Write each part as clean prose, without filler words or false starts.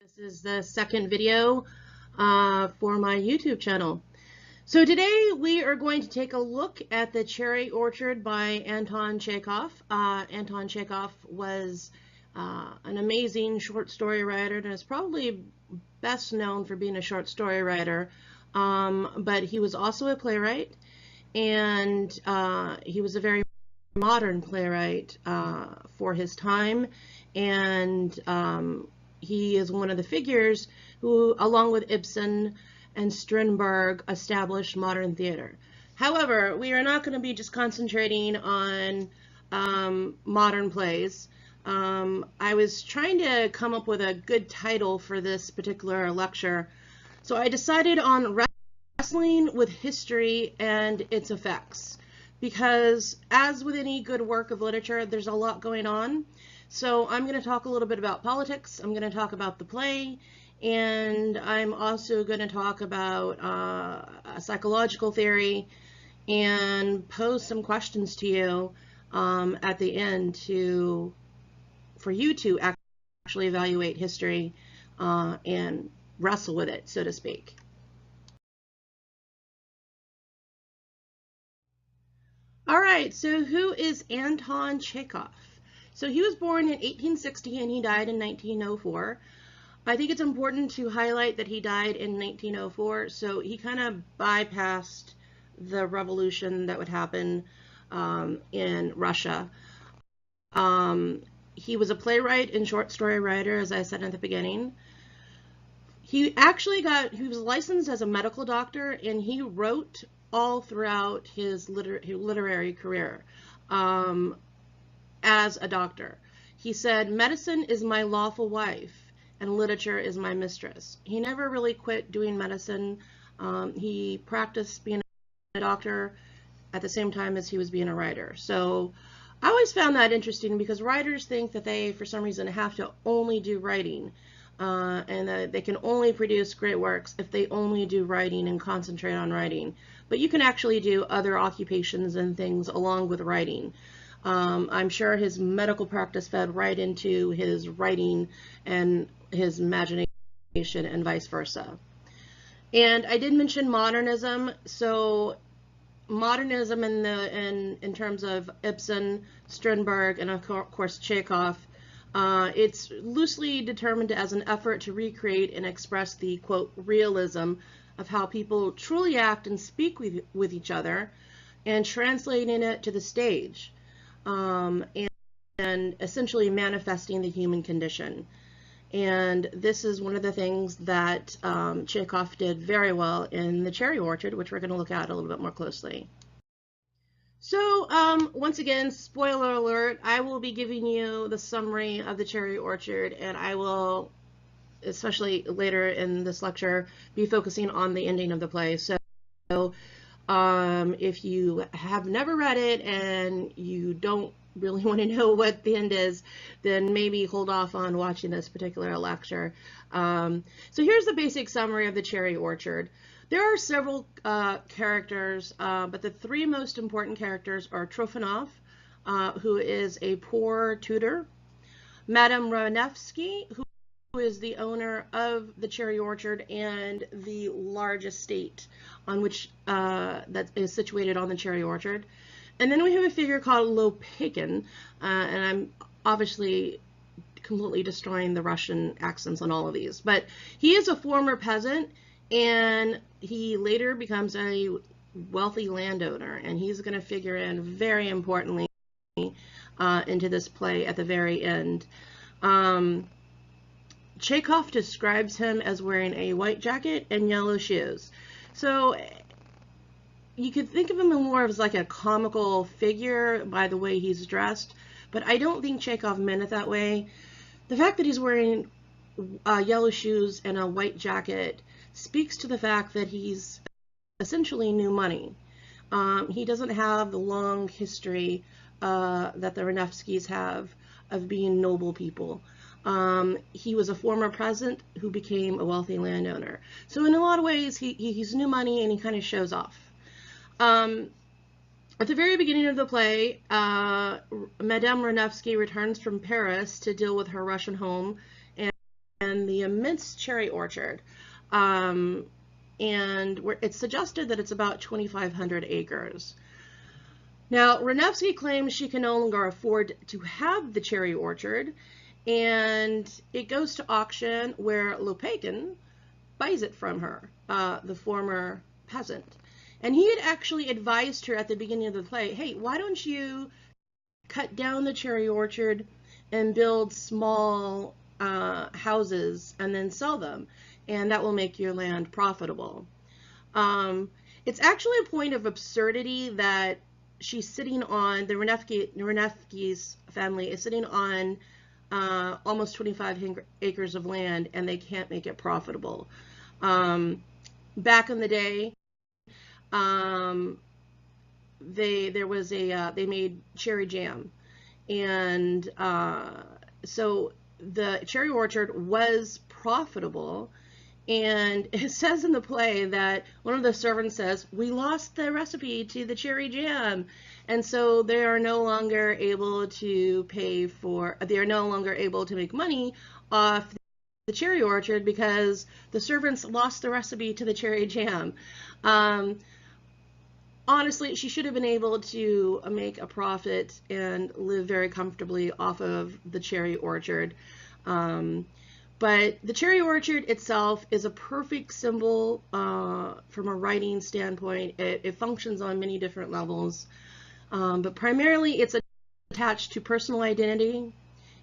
This is the second video for my YouTube channel. So today we are going to take a look at The Cherry Orchard by Anton Chekhov. Anton Chekhov was an amazing short story writer and is probably best known for being a short story writer, but he was also a playwright, and he was a very modern playwright for his time, and he is one of the figures who, along with Ibsen and Strindberg, established modern theater. However, we are not going to be just concentrating on modern plays. I was trying to come up with a good title for this particular lecture, so I decided on wrestling with history and its effects, because as with any good work of literature, there's a lot going on. So I'm going to talk a little bit about politics, I'm going to talk about the play, and I'm also going to talk about psychological theory and pose some questions to you at the end for you to actually evaluate history and wrestle with it, so to speak. All right, so who is Anton Chekhov? So he was born in 1860 and he died in 1904. I think it's important to highlight that he died in 1904, so he kind of bypassed the revolution that would happen in Russia. He was a playwright and short story writer, as I said at the beginning. He was licensed as a medical doctor, and he wrote all throughout his literary career as a doctor. He said, "Medicine is my lawful wife and literature is my mistress." He never really quit doing medicine. He practiced being a doctor at the same time as he was being a writer. So I always found that interesting, because writers think that they, for some reason, have to only do writing, and that they can only produce great works if they only do writing and concentrate on writing. But you can actually do other occupations and things along with writing. I'm sure his medical practice fed right into his writing and his imagination, and vice versa. And I did mention modernism. So modernism in terms of Ibsen, Strindberg, and of course Chekhov, it's loosely determined as an effort to recreate and express the, quote, realism of how people truly act and speak with each other, and translating it to the stage, and essentially manifesting the human condition. And this is one of the things that Chekhov did very well in The Cherry Orchard, which we're going to look at a little bit more closely. So once again, spoiler alert, I will be giving you the summary of The Cherry Orchard, and I will, especially later in this lecture, be focusing on the ending of the play. So if you have never read it and you don't really want to know what the end is, then maybe hold off on watching this particular lecture. So here's the basic summary of The Cherry Orchard. There are several characters, but the three most important characters are Trofanov, who is a poor tutor, Madame Ranevsky, who is the owner of the Cherry Orchard and the large estate on which that is situated on the Cherry Orchard. And then we have a figure called Lopakin, and I'm obviously completely destroying the Russian accents on all of these, but he is a former peasant, and he later becomes a wealthy landowner, and he's going to figure in very importantly into this play at the very end. Chekhov describes him as wearing a white jacket and yellow shoes. So you could think of him more as like a comical figure by the way he's dressed, but I don't think Chekhov meant it that way. The fact that he's wearing yellow shoes and a white jacket speaks to the fact that he's essentially new money. He doesn't have the long history that the Ranevskys have of being noble people. He was a former peasant who became a wealthy landowner. So in a lot of ways, he's new money, and he kind of shows off. At the very beginning of the play, Madame Ranevsky returns from Paris to deal with her Russian home, the immense cherry orchard. And it's suggested that it's about 2,500 acres. Now, Ranevsky claims she can no longer afford to have the cherry orchard, and it goes to auction where Lopatkin buys it from her, the former peasant. And he had actually advised her at the beginning of the play, hey, why don't you cut down the cherry orchard and build small houses and then sell them, and that will make your land profitable. It's actually a point of absurdity that she's sitting on, the Ranevsky's family is sitting on almost 25 acres of land, and they can't make it profitable. Back in the day, they made cherry jam, and so the cherry orchard was profitable. And it says in the play that one of the servants says, we lost the recipe to the cherry jam. And so they are no longer able to make money off the cherry orchard because the servants lost the recipe to the cherry jam. Honestly, she should have been able to make a profit and live very comfortably off of the cherry orchard. But the cherry orchard itself is a perfect symbol from a writing standpoint. It functions on many different levels, but primarily it's attached to personal identity.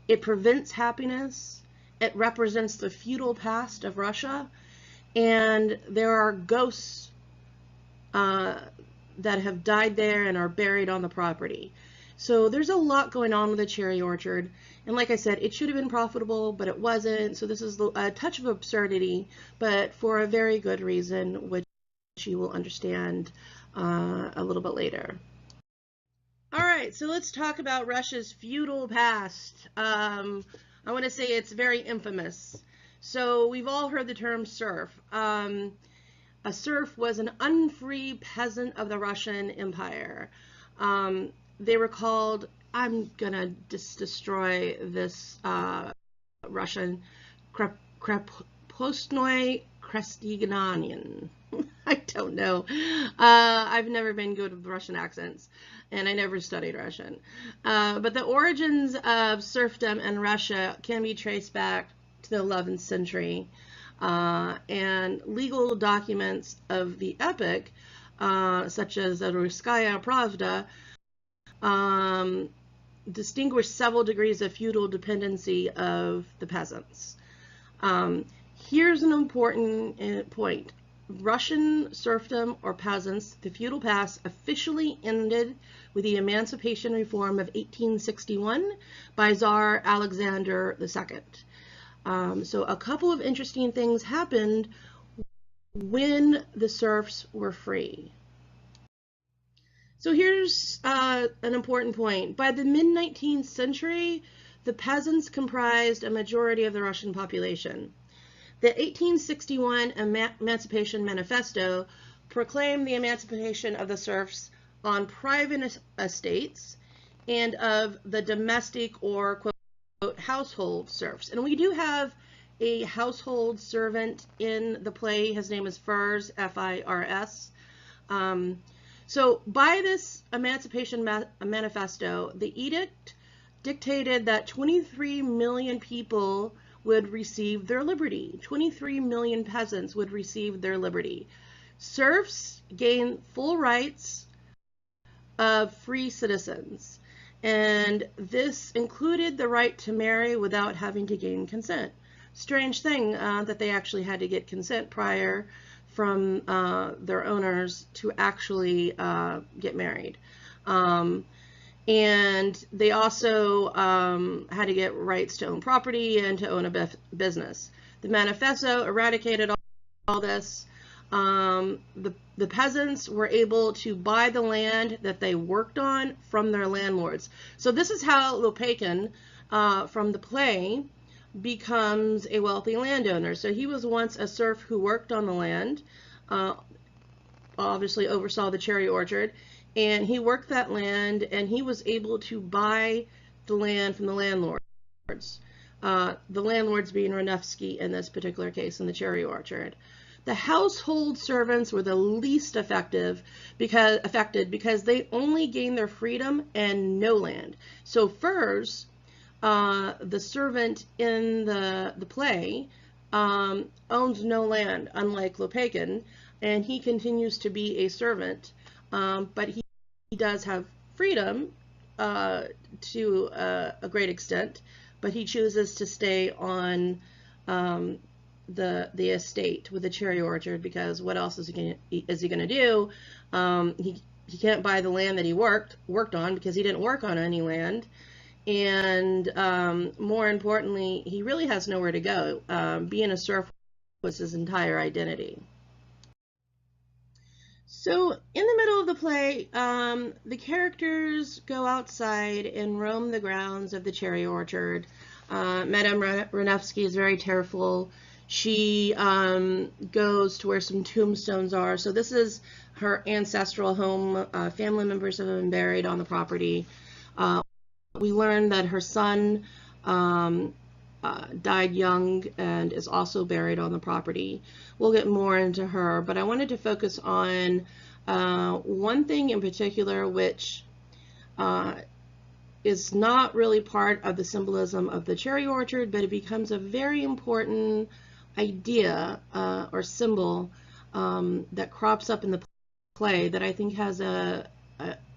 It prevents happiness. It represents the feudal past of Russia, and there are ghosts that have died there and are buried on the property. So there's a lot going on with the cherry orchard. And like I said, it should have been profitable, but it wasn't. So this is a touch of absurdity, but for a very good reason, which you will understand a little bit later. All right, so let's talk about Russia's feudal past. I want to say it's very infamous. So we've all heard the term serf. A serf was an unfree peasant of the Russian Empire. They were called, I'm gonna destroy this Russian, Krepostnoy Krestiganyan. I don't know. I've never been good with Russian accents, and I never studied Russian. But the origins of serfdom in Russia can be traced back to the 11th century. And legal documents of the epoch, such as the Russkaya Pravda, distinguish several degrees of feudal dependency of the peasants. Here's an important point. Russian serfdom or peasants, the feudal past, officially ended with the Emancipation Reform of 1861 by Tsar Alexander II. So a couple of interesting things happened when the serfs were free. So here's an important point. By the mid-19th century, the peasants comprised a majority of the Russian population. The 1861 Emancipation Manifesto proclaimed the emancipation of the serfs on private estates and of the domestic or quote household serfs. And we do have a household servant in the play. His name is Firs, F-I-R-S. So by this Emancipation Manifesto, the edict dictated that 23 million people would receive their liberty. 23 million peasants would receive their liberty. Serfs gained full rights of free citizens, and this included the right to marry without having to gain consent. Strange thing that they actually had to get consent prior from their owners to actually get married. And they also had to get rights to own property and to own a business. The manifesto eradicated all this. The peasants were able to buy the land that they worked on from their landlords. So this is how Lopatkin from the play becomes a wealthy landowner. So he was once a serf who worked on the land, obviously oversaw the cherry orchard, and he worked that land, and he was able to buy the land from the landlords. the landlords being Renevsky in this particular case in the cherry orchard. The household servants were the least affected because they only gained their freedom and no land. So Furs, the servant in the play, owns no land, unlike Lopakin, and he continues to be a servant, but he does have freedom to a great extent, but he chooses to stay on the estate with the cherry orchard, because what else is he going to do? He can't buy the land that he worked on, because he didn't work on any land, and more importantly, he really has nowhere to go. Being a serf was his entire identity. So in the middle of the play, the characters go outside and roam the grounds of the cherry orchard. Madame Renevsky is very tearful. She goes to where some tombstones are. So this is her ancestral home. Family members have been buried on the property. We learn that her son died young and is also buried on the property. We'll get more into her, but I wanted to focus on one thing in particular, which is not really part of the symbolism of the cherry orchard, but it becomes a very important idea or symbol that crops up in the play that I think has the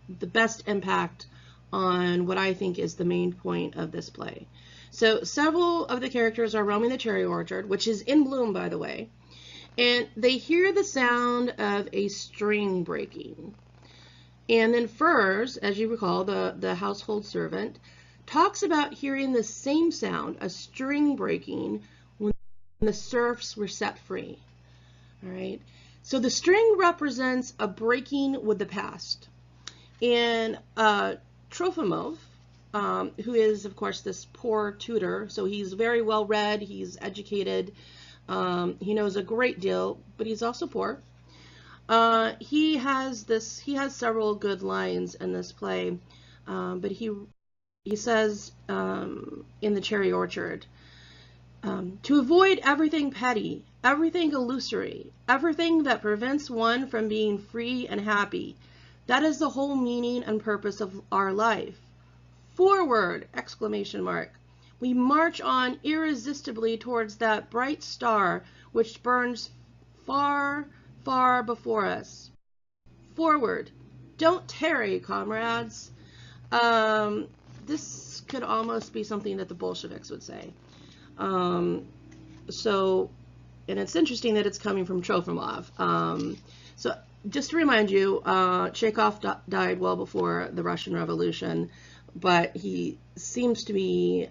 best impact on what I think is the main point of this play. So several of the characters are roaming the cherry orchard, which is in bloom, by the way, and they hear the sound of a string breaking. And then Furs, as you recall, the household servant, talks about hearing the same sound, a string breaking, when the serfs were set free. All right. So the string represents a breaking with the past. And Trofimov, who is, of course, this poor tutor, so he's very well read, he's educated, he knows a great deal, but he's also poor. He has several good lines in this play, but he says in the cherry orchard, to avoid everything petty, everything illusory, everything that prevents one from being free and happy. That is the whole meaning and purpose of our life. Forward! Exclamation mark. We march on irresistibly towards that bright star which burns far, far before us. Forward! Don't tarry, comrades. This could almost be something that the Bolsheviks would say. And it's interesting that it's coming from Trofimov. So just to remind you, Chekhov died well before the Russian Revolution, but he seems to be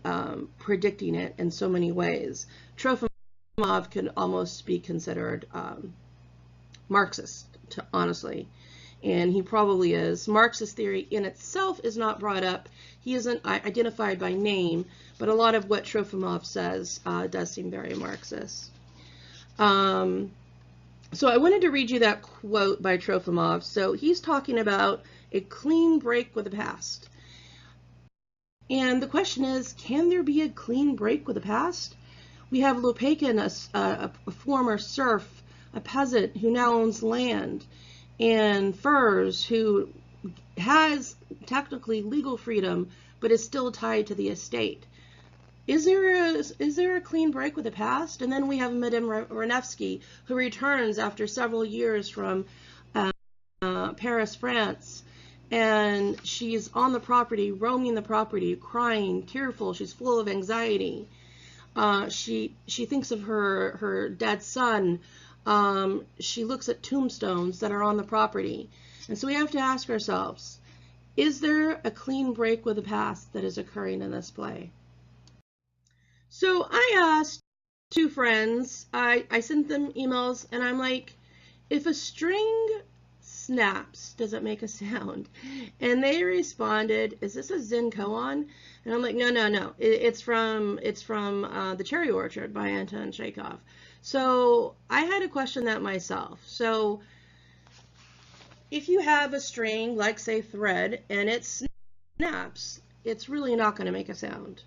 predicting it in so many ways. Trofimov could almost be considered Marxist, honestly, and he probably is. Marxist theory in itself is not brought up. He isn't identified by name, but a lot of what Trofimov says does seem very Marxist. So I wanted to read you that quote by Trofimov. So he's talking about a clean break with the past. And the question is, can there be a clean break with the past? We have Lopakin, a former serf, a peasant who now owns land, and Furs, who has technically legal freedom, but is still tied to the estate. Is there a clean break with the past? And then we have Madame Renevsky, who returns after several years from Paris, France, and she's on the property, roaming the property, crying, tearful. She's full of anxiety. She thinks of her dead son. She looks at tombstones that are on the property. And so we have to ask ourselves, is there a clean break with the past that is occurring in this play? So I asked two friends, I sent them emails, and I'm like, if a string snaps, does it make a sound? And they responded, is this a Zen koan? And I'm like, no. It's from The Cherry Orchard by Anton Chekhov. So I had to question that myself. So if you have a string, like say thread, and it snaps, it's really not going to make a sound.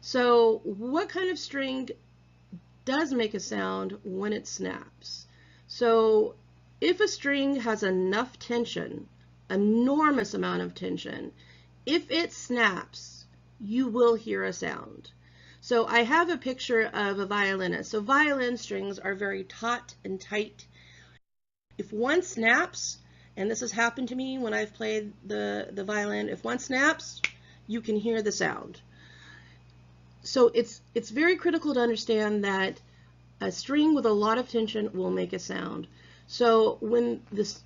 So what kind of string does make a sound when it snaps? So if a string has enough tension, enormous amount of tension, if it snaps, you will hear a sound. So I have a picture of a violinist. So violin strings are very taut and tight. If one snaps, and this has happened to me when I've played the violin, if one snaps, you can hear the sound. So it's very critical to understand that a string with a lot of tension will make a sound. So when this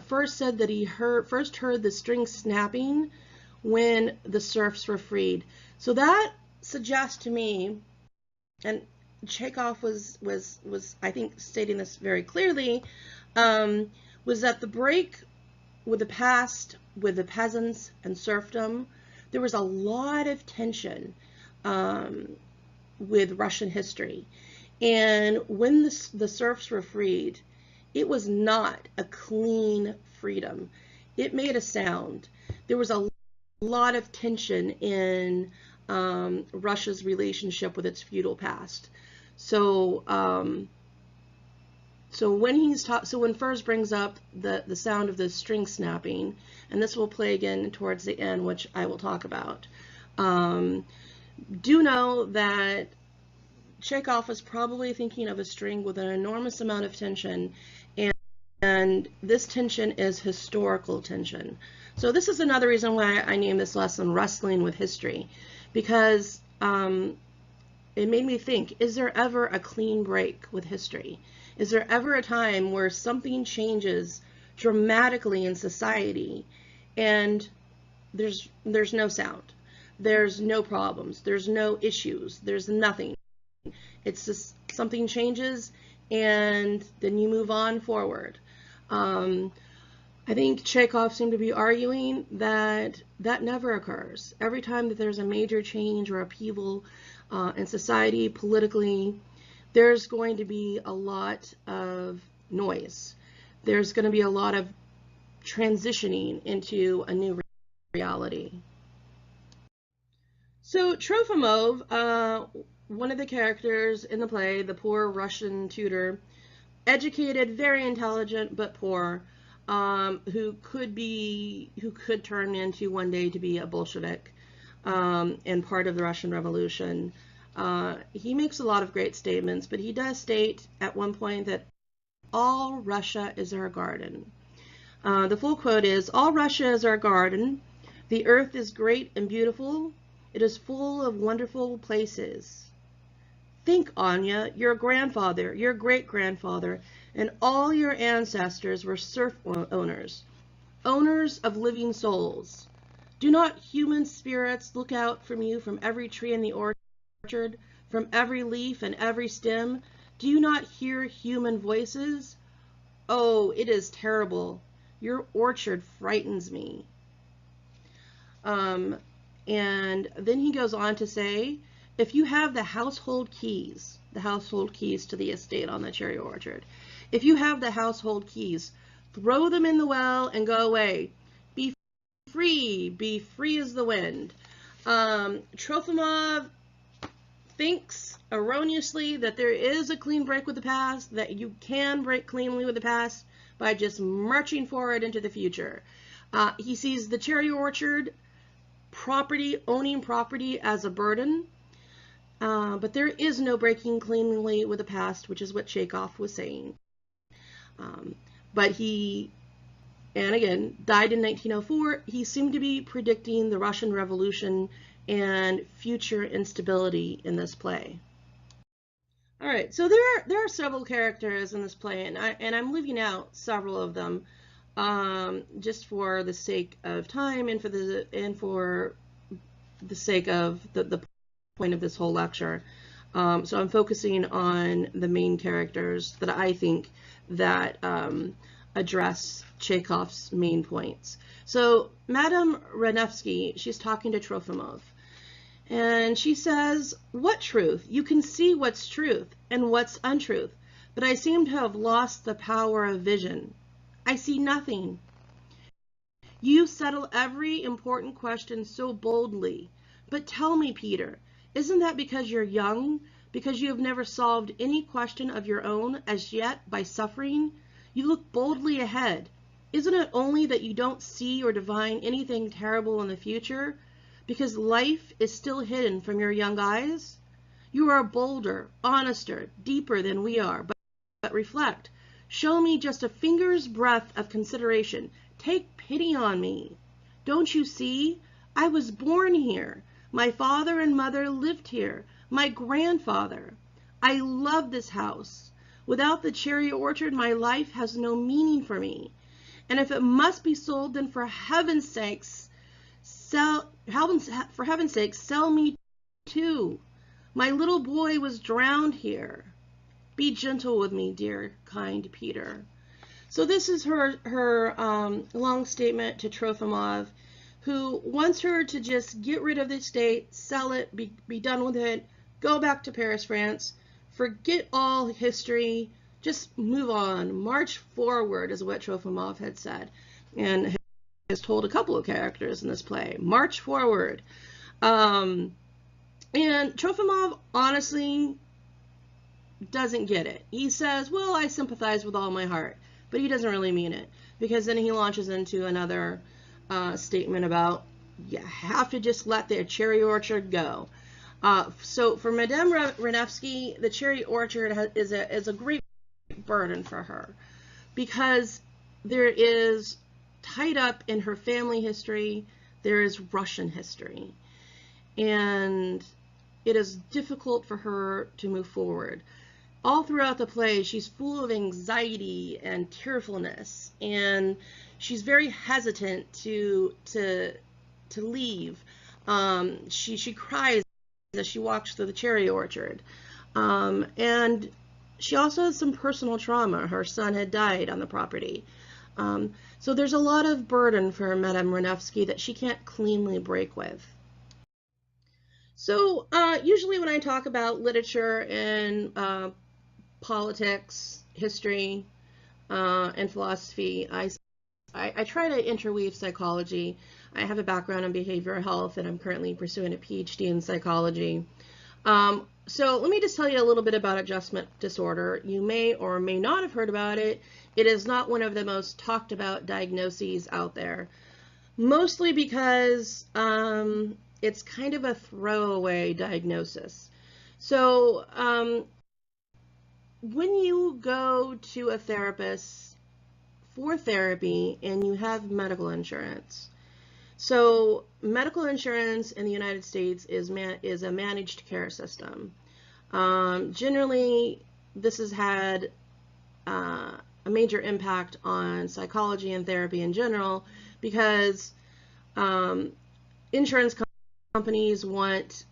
first said that he first heard the string snapping when the serfs were freed. So that suggests to me, and Chekhov was I think stating this very clearly, was that the break with the past, with the peasants and serfdom, there was a lot of tension with Russian history. And when the serfs were freed, it was not a clean freedom. It made a sound. There was a lot of tension in Russia's relationship with its feudal past. So when Furs brings up the sound of the string snapping, and this will play again towards the end, which I will talk about, do know that Chekhov was probably thinking of a string with an enormous amount of tension, and this tension is historical tension. So this is another reason why I named this lesson Wrestling with History, because it made me think, is there ever a clean break with history? Is there ever a time where something changes dramatically in society and there's no sound, there's no problems, there's no issues, there's nothing? It's just something changes and then you move on forward. I think Chekhov seemed to be arguing that that never occurs. Every time that there's a major change or upheaval in society, politically, there's going to be a lot of noise. There's going to be a lot of transitioning into a new reality. So Trofimov, one of the characters in the play, the poor Russian tutor, educated, very intelligent, but poor, who could turn into one day to be a Bolshevik and part of the Russian Revolution. He makes a lot of great statements, but he does state at one point that all Russia is our garden. The full quote is, "All Russia is our garden. The earth is great and beautiful. It is full of wonderful places. Think, Anya, your grandfather, your great-grandfather, and all your ancestors were serf owners, owners of living souls. Do not human spirits look out from you from every tree in the orchard, from every leaf and every stem? Do you not hear human voices? Oh, it is terrible. Your orchard frightens me." And then he goes on to say, if you have the household keys to the estate on the cherry orchard, if you have the household keys, throw them in the well and go away. Be free as the wind. Trofimov thinks erroneously that there is a clean break with the past, that you can break cleanly with the past by just marching forward into the future. He sees the cherry orchard, owning property as a burden, but there is no breaking cleanly with the past, which is what Chekhov was saying. But he, and again, died in 1904. He seemed to be predicting the Russian Revolution and future instability in this play. All right, so there are several characters in this play, and I'm leaving out several of them just for the sake of time and for the sake of the point of this whole lecture. So I'm focusing on the main characters that I think that address Chekhov's main points. So Madame Ranevsky, she's talking to Trofimov, and she says, "What truth? You can see what's truth and what's untruth, but I seem to have lost the power of vision. I see nothing. You settle every important question so boldly, but tell me, Peter, Isn't that because you're young? Because you have never solved any question of your own as yet by suffering? You look boldly ahead. Isn't it only that you don't see or divine anything terrible in the future? Because life is still hidden from your young eyes? You are bolder, honester, deeper than we are, but reflect. Show me just a finger's breadth of consideration. Take pity on me. Don't you see? I was born here. My father and mother lived here. My grandfather. I love this house. Without the cherry orchard, my life has no meaning for me. And if it must be sold, then for heaven's sakes, sell me too. My little boy was drowned here. Be gentle with me, dear, kind Peter. So this is her long statement to Trofimov, who wants her to just get rid of the estate, sell it, be done with it, go back to Paris, France, forget all history, just move on, march forward, is what Trofimov had said, and has told a couple of characters in this play, march forward. And Trofimov honestly doesn't get it. He says, well, I sympathize with all my heart, but he doesn't really mean it, because then he launches into another statement about you have to just let their cherry orchard go. So for Madame Renevsky, the cherry orchard is a great burden for her, because there is tied up in her family history, there is Russian history, and it is difficult for her to move forward. All throughout the play, she's full of anxiety and tearfulness, and she's very hesitant to leave. She cries as she walks through the cherry orchard, and she also has some personal trauma. Her son had died on the property, so there's a lot of burden for Madame Renevsky that she can't cleanly break with. So usually when I talk about literature and politics, history, and philosophy, I try to interweave psychology. I have a background in behavioral health, and I'm currently pursuing a PhD in psychology. So let me just tell you a little bit about adjustment disorder. You may or may not have heard about it. It is not one of the most talked about diagnoses out there, mostly because it's kind of a throwaway diagnosis. So when you go to a therapist for therapy and you have medical insurance, so medical insurance in the United States is a managed care system. Generally, this has had a major impact on psychology and therapy in general, because insurance companies want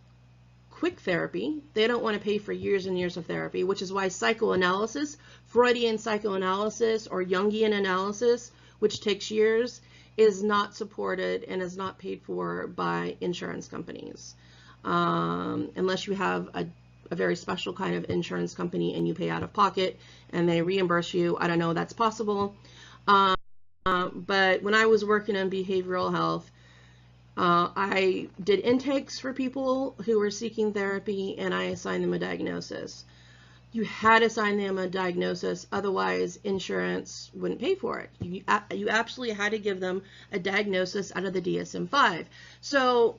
quick therapy. They don't want to pay for years and years of therapy, which is why psychoanalysis, Freudian psychoanalysis or Jungian analysis, which takes years, is not supported and is not paid for by insurance companies, unless you have a very special kind of insurance company and you pay out of pocket and they reimburse you. I don't know, that's possible. But when I was working in behavioral health, I did intakes for people who were seeking therapy, and I assigned them a diagnosis. You had to assign them a diagnosis, otherwise insurance wouldn't pay for it. You absolutely had to give them a diagnosis out of the DSM-5. So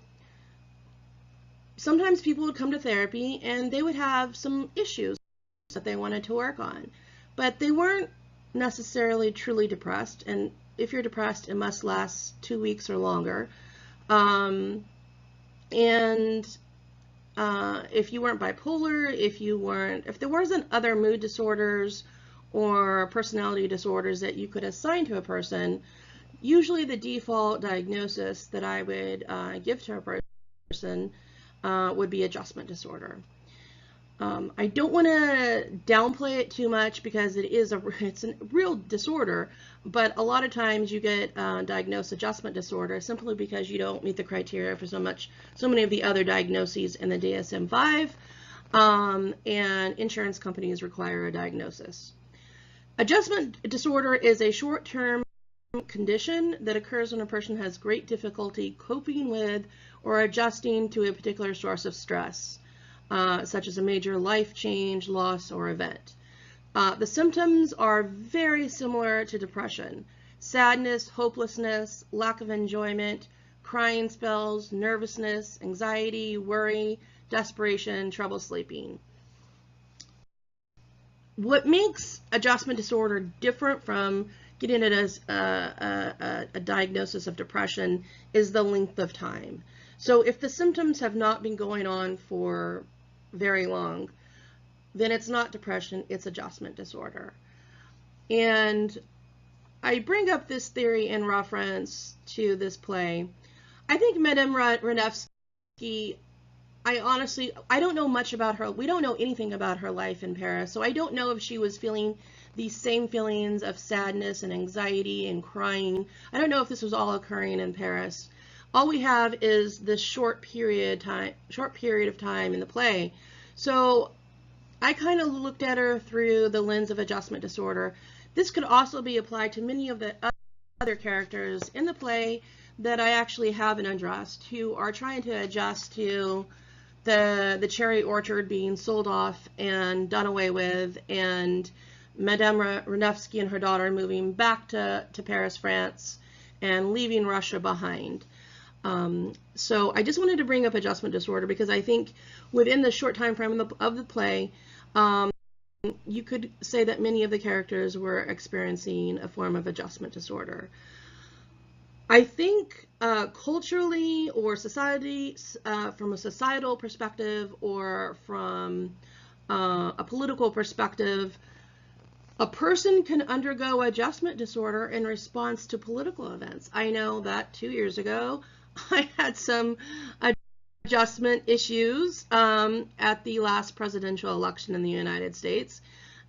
sometimes people would come to therapy and they would have some issues that they wanted to work on, but they weren't necessarily truly depressed. And if you're depressed, it must last 2 weeks or longer. If you weren't bipolar, if there wasn't other mood disorders or personality disorders that you could assign to a person, usually the default diagnosis that I would give to a person would be adjustment disorder. I don't want to downplay it too much, because it's a real disorder, but a lot of times you get diagnosed adjustment disorder simply because you don't meet the criteria for so many of the other diagnoses in the DSM-5, and insurance companies require a diagnosis. Adjustment disorder is a short-term condition that occurs when a person has great difficulty coping with or adjusting to a particular source of stress, such as a major life change, loss, or event. The symptoms are very similar to depression: sadness, hopelessness, lack of enjoyment, crying spells, nervousness, anxiety, worry, desperation, trouble sleeping. What makes adjustment disorder different from getting it as a diagnosis of depression is the length of time. So if the symptoms have not been going on for very long, then it's not depression, it's adjustment disorder. And I bring up this theory in reference to this play. I think Madame Ranevsky, I don't know much about her. We don't know anything about her life in Paris, so I don't know if she was feeling these same feelings of sadness and anxiety and crying. I don't know if this was all occurring in Paris. All we have is this short period of time in the play. So I kind of looked at her through the lens of adjustment disorder. This could also be applied to many of the other characters in the play that I actually haven't addressed, who are trying to adjust to the cherry orchard being sold off and done away with, and Madame Ranevsky and her daughter moving back to Paris, France, and leaving Russia behind. So I just wanted to bring up adjustment disorder because I think within the short time frame of the play, you could say that many of the characters were experiencing a form of adjustment disorder. I think culturally or society, from a societal perspective or from a political perspective, a person can undergo adjustment disorder in response to political events. I know that 2 years ago, I had some adjustment issues at the last presidential election in the United States.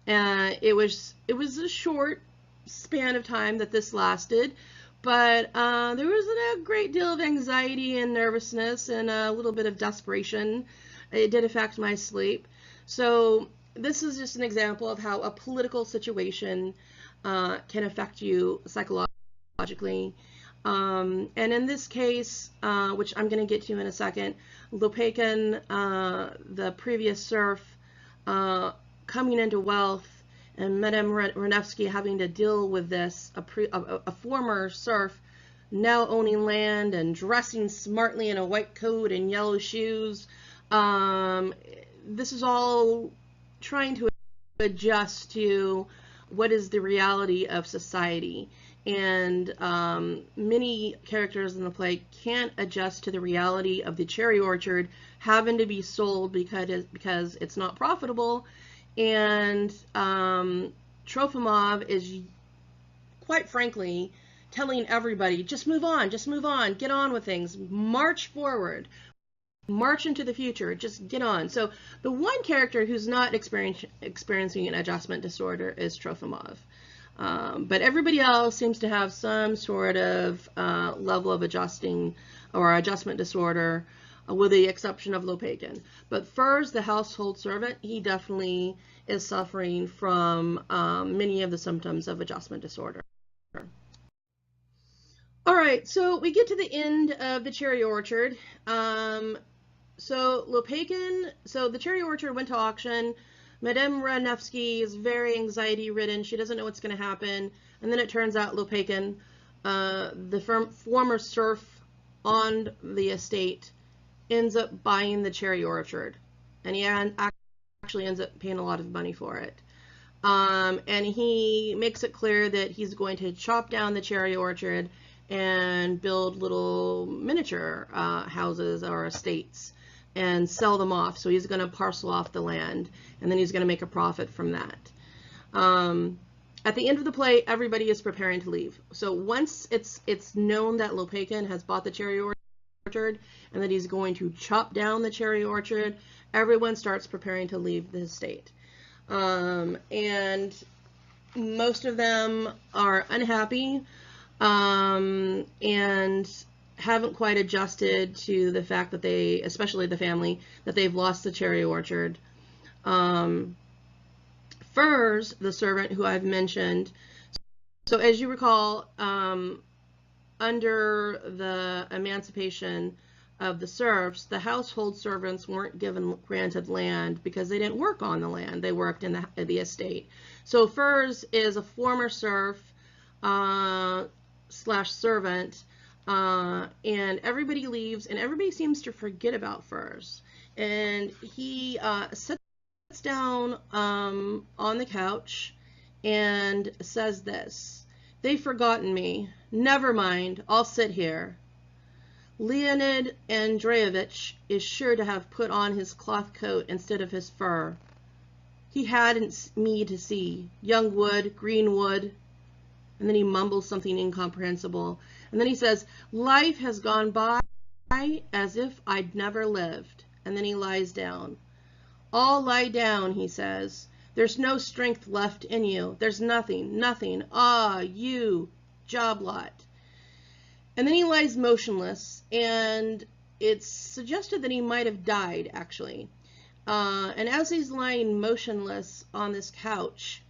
It was a short span of time that this lasted, but there was a great deal of anxiety and nervousness and a little bit of desperation. It did affect my sleep. So this is just an example of how a political situation can affect you psychologically. And in this case, which I'm going to get to in a second, Lopaykin, the previous serf, coming into wealth, and Madame Ranevsky having to deal with this, a former serf now owning land and dressing smartly in a white coat and yellow shoes. This is all trying to adjust to what is the reality of society. And many characters in the play can't adjust to the reality of the cherry orchard having to be sold because it's not profitable. And Trofimov is, quite frankly, telling everybody, just move on, get on with things, march forward, march into the future, just get on. So the one character who's not experiencing an adjustment disorder is Trofimov. But everybody else seems to have some sort of level of adjustment disorder, with the exception of Lopaykin. But Furs, the household servant, he definitely is suffering from many of the symptoms of adjustment disorder. All right, so we get to the end of the cherry orchard. So Lopaykin, so the cherry orchard went to auction. Madame Ranevsky is very anxiety-ridden. She doesn't know what's going to happen. And then it turns out Lopaykin, the former serf on the estate, ends up buying the cherry orchard. And he actually ends up paying a lot of money for it. And he makes it clear that he's going to chop down the cherry orchard and build little miniature houses or estates and sell them off. So he's going to parcel off the land, and then he's going to make a profit from that. At the end of the play, everybody is preparing to leave. So once it's known that Lopaykin has bought the cherry orchard and that he's going to chop down the cherry orchard, everyone starts preparing to leave the estate. And most of them are unhappy and haven't quite adjusted to the fact that they, especially the family, that they've lost the cherry orchard. Furs, the servant who I've mentioned, so as you recall, under the emancipation, of the serfs, the household servants weren't granted land because they didn't work on the land. They worked in the estate. So Furs is a former serf slash servant, and everybody leaves, and everybody seems to forget about Furs. And he sits down on the couch and says this: "They've forgotten me. Never mind, I'll sit here. Leonid Andreevich is sure to have put on his cloth coat instead of his fur. He hadn't me to see. Young wood, green wood." And then he mumbles something incomprehensible. And then he says, "Life has gone by as if I'd never lived." And then he lies down. "All lie down," he says. "There's no strength left in you. There's nothing, nothing. Ah, you, job lot." And then he lies motionless, and it's suggested that he might have died, actually. And as he's lying motionless on this couch,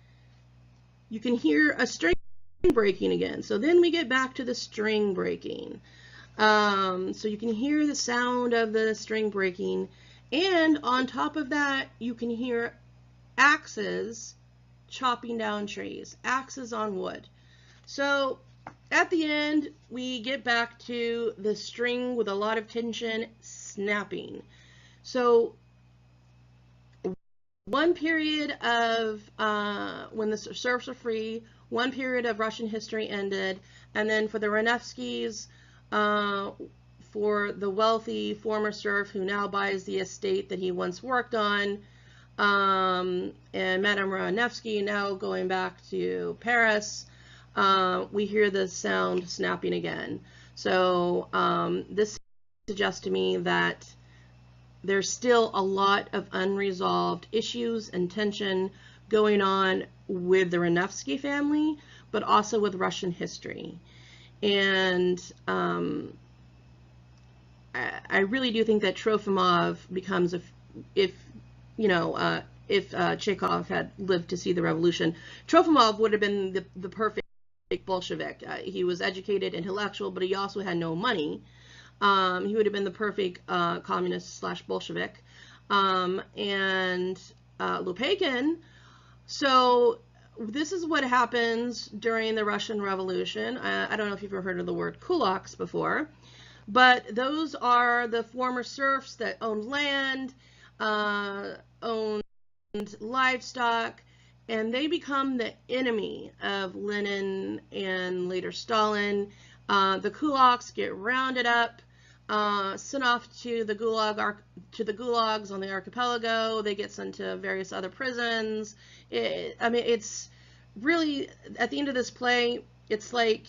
you can hear a string breaking again. So then we get back to the string breaking. So you can hear the sound of the string breaking, and on top of that, you can hear axes chopping down trees, axes on wood. So at the end, we get back to the string with a lot of tension snapping. So one period of when the serfs are free, one period of Russian history ended, and then for the Ranevskys, for the wealthy former serf who now buys the estate that he once worked on, and Madame Ranevsky now going back to Paris, we hear the sound snapping again. So this suggests to me that there's still a lot of unresolved issues and tension going on with the Ranevsky family, but also with Russian history. And I really do think that Trofimov becomes, if Chekhov had lived to see the revolution, Trofimov would have been the perfect Bolshevik. He was educated, intellectual, but he also had no money. He would have been the perfect communist slash Bolshevik. And Lopakhin. So this is what happens during the Russian Revolution. I don't know if you've ever heard of the word kulaks before, but those are the former serfs that owned land, owned livestock, and they become the enemy of Lenin and later Stalin. The kulaks get rounded up, sent off to the gulags on the archipelago. They get sent to various other prisons. I mean, it's really, at the end of this play, it's like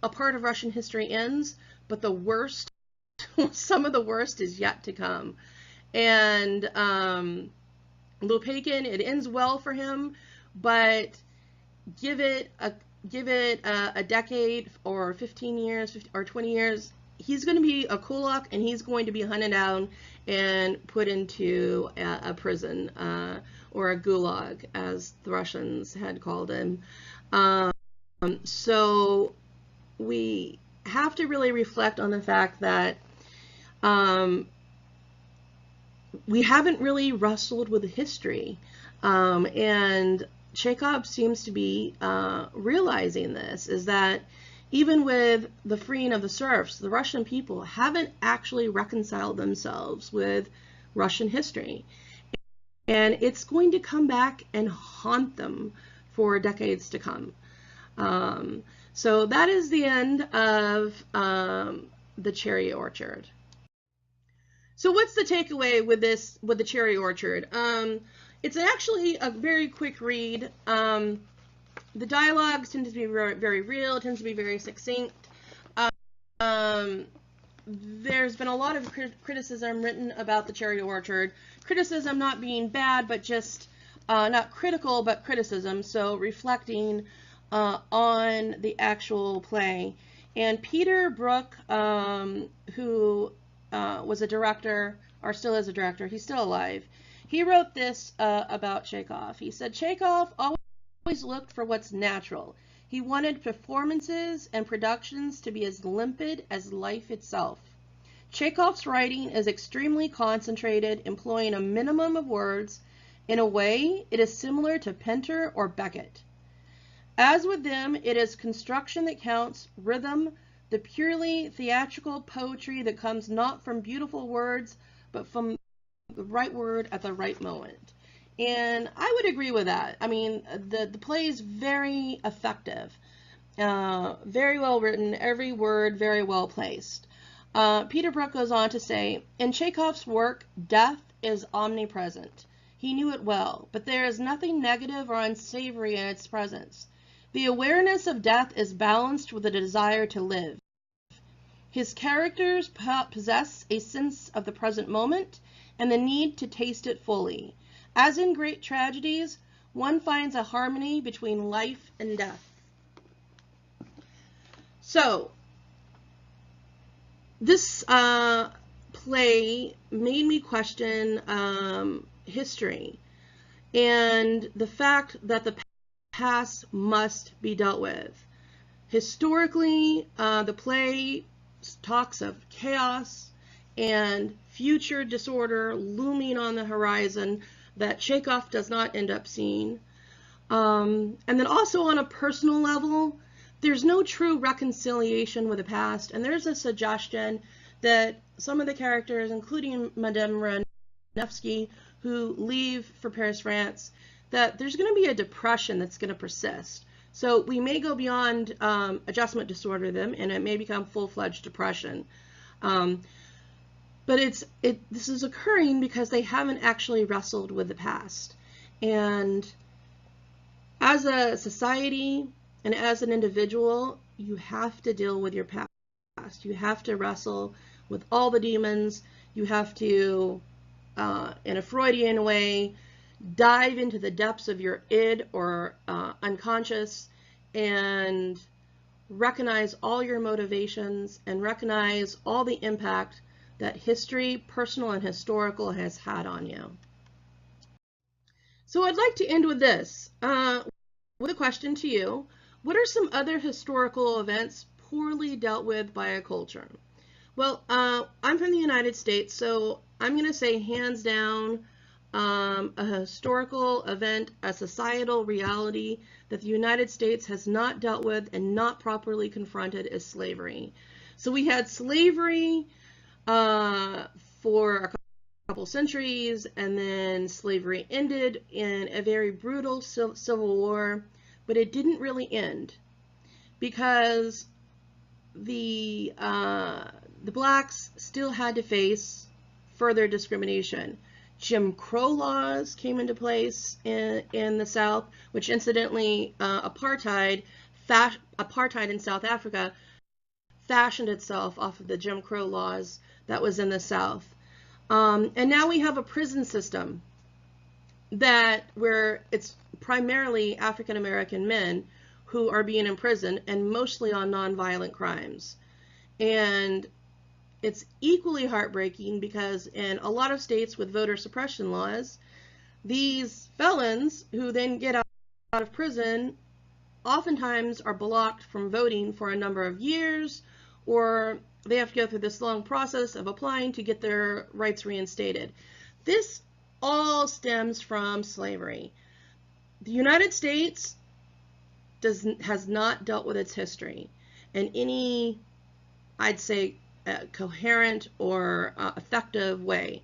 a part of Russian history ends, but the worst, some of the worst is yet to come. And Lopakhin, it ends well for him, but give it a decade or 15 years or 20 years, he's going to be a kulak, and he's going to be hunted down and put into a prison or a gulag, as the Russians had called him. So we have to really reflect on the fact that we haven't really wrestled with history, and Chekhov seems to be realizing this, is that even with the freeing of the serfs, the Russian people haven't actually reconciled themselves with Russian history. And it's going to come back and haunt them for decades to come. So that is the end of the Cherry Orchard. So what's the takeaway with the Cherry Orchard? It's actually a very quick read. The dialogues tend to be very, very real. It tends to be very succinct. There's been a lot of criticism written about the Cherry Orchard. Criticism not being bad, but just not critical, but criticism. So reflecting on the actual play. And Peter Brook, who was a director, or still is a director, he's still alive. He wrote this about Chekhov. He said, Chekhov always looked for what's natural. He wanted performances and productions to be as limpid as life itself. Chekhov's writing is extremely concentrated, employing a minimum of words. In a way, it is similar to Pinter or Beckett. As with them, it is construction that counts, rhythm, the purely theatrical poetry that comes not from beautiful words, but from the right word at the right moment. And I would agree with that. I mean, the play is very effective, very well written, every word very well placed. Peter Brook goes on to say, in Chekhov's work, death is omnipresent. He knew it well, but there is nothing negative or unsavory in its presence. The awareness of death is balanced with a desire to live. His characters possess a sense of the present moment and the need to taste it fully. As in great tragedies, one finds a harmony between life and death. So, this play made me question history and the fact that the past must be dealt with. Historically, the play talks of chaos and future disorder looming on the horizon that Chekhov does not end up seeing. And then also on a personal level, there's no true reconciliation with the past, and there's a suggestion that some of the characters, including Madame Ranevsky, who leave for Paris, France, that there's going to be a depression that's going to persist. So we may go beyond adjustment disorder them, and it may become full-fledged depression. But this is occurring because they haven't actually wrestled with the past. And as a society and as an individual, you have to deal with your past. You have to wrestle with all the demons. You have to, in a Freudian way, dive into the depths of your id or unconscious and recognize all your motivations and recognize all the impact that history, personal and historical, has had on you. So I'd like to end with this, with a question to you. What are some other historical events poorly dealt with by a culture? Well, I'm from the United States, so I'm going to say hands down, a historical event, a societal reality that the United States has not dealt with and not properly confronted is slavery. So we had slavery for a couple centuries, and then slavery ended in a very brutal civil war, but it didn't really end because the blacks still had to face further discrimination. Jim Crow laws came into place in the South, which incidentally, apartheid in South Africa fashioned itself off of the Jim Crow laws that was in the South. And now we have a prison system where it's primarily African American men who are being imprisoned, and mostly on nonviolent crimes. And it's equally heartbreaking because in a lot of states with voter suppression laws, these felons who then get out of prison oftentimes are blocked from voting for a number of years, or they have to go through this long process of applying to get their rights reinstated. This all stems from slavery. The United States has not dealt with its history in any, I'd say, coherent or effective way.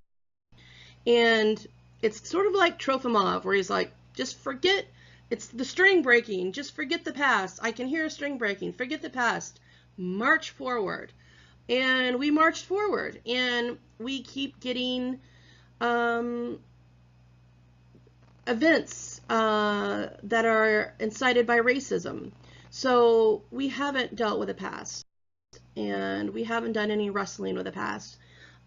And it's sort of like Trofimov, where he's like, just forget, it's the string breaking, just forget the past. I can hear a string breaking, forget the past, march forward. And we marched forward, and we keep getting events that are incited by racism. So we haven't dealt with the past, and we haven't done any wrestling with the past.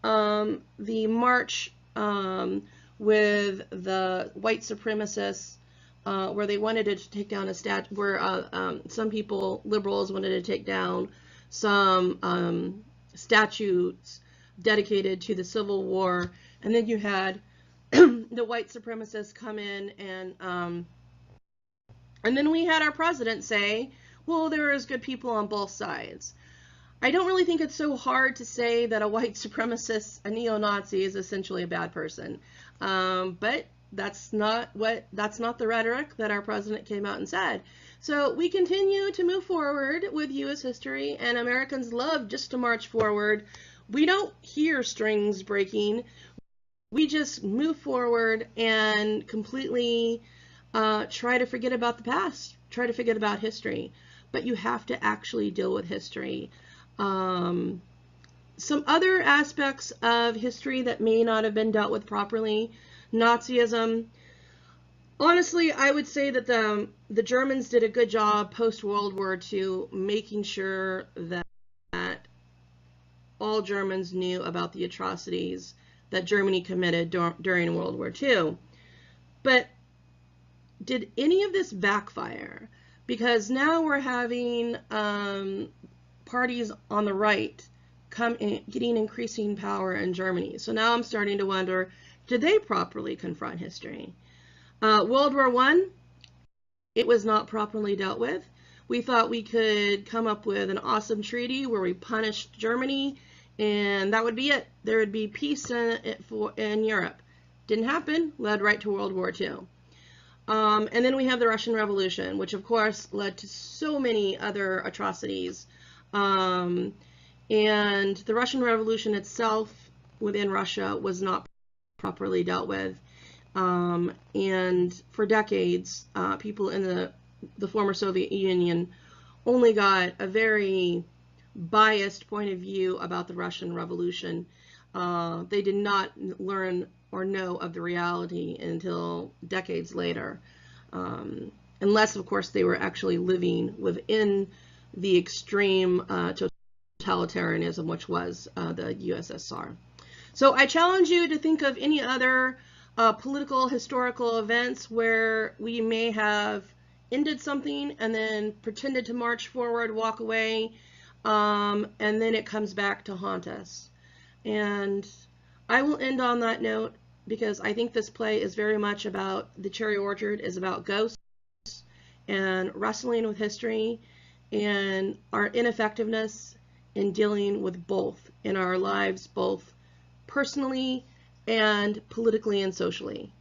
The march with the white supremacists, where they wanted to take down a statue, where some people, liberals, wanted to take down some statutes dedicated to the Civil War, and then you had the white supremacists come in, and then we had our president say, well, there is good people on both sides. I don't really think it's so hard to say that a white supremacist, a neo-Nazi, is essentially a bad person. But that's not the rhetoric that our president came out and said. So we continue to move forward with U.S. history, and Americans love just to march forward. We don't hear strings breaking. We just move forward and completely try to forget about the past, try to forget about history. But you have to actually deal with history. Some other aspects of history that may not have been dealt with properly, Nazism. Honestly, I would say that the Germans did a good job post-World War II making sure that all Germans knew about the atrocities that Germany committed during World War II. But did any of this backfire? Because now we're having parties on the right getting increasing power in Germany. So now I'm starting to wonder, did they properly confront history? World War I, it was not properly dealt with. We thought we could come up with an awesome treaty where we punished Germany, and that would be it. There would be peace in Europe. Didn't happen, led right to World War II. And then we have the Russian Revolution, which of course led to so many other atrocities. And the Russian Revolution itself within Russia was not properly dealt with. And for decades, people in the former Soviet Union only got a very biased point of view about the Russian Revolution. They did not learn or know of the reality until decades later, unless, of course, they were actually living within the extreme totalitarianism, which was the USSR. So I challenge you to think of any other political, historical events where we may have ended something and then pretended to march forward, walk away, and then it comes back to haunt us. And I will end on that note because I think this play is very much about, the Cherry Orchard is about ghosts and wrestling with history and our ineffectiveness in dealing with both in our lives, both personally and politically and socially.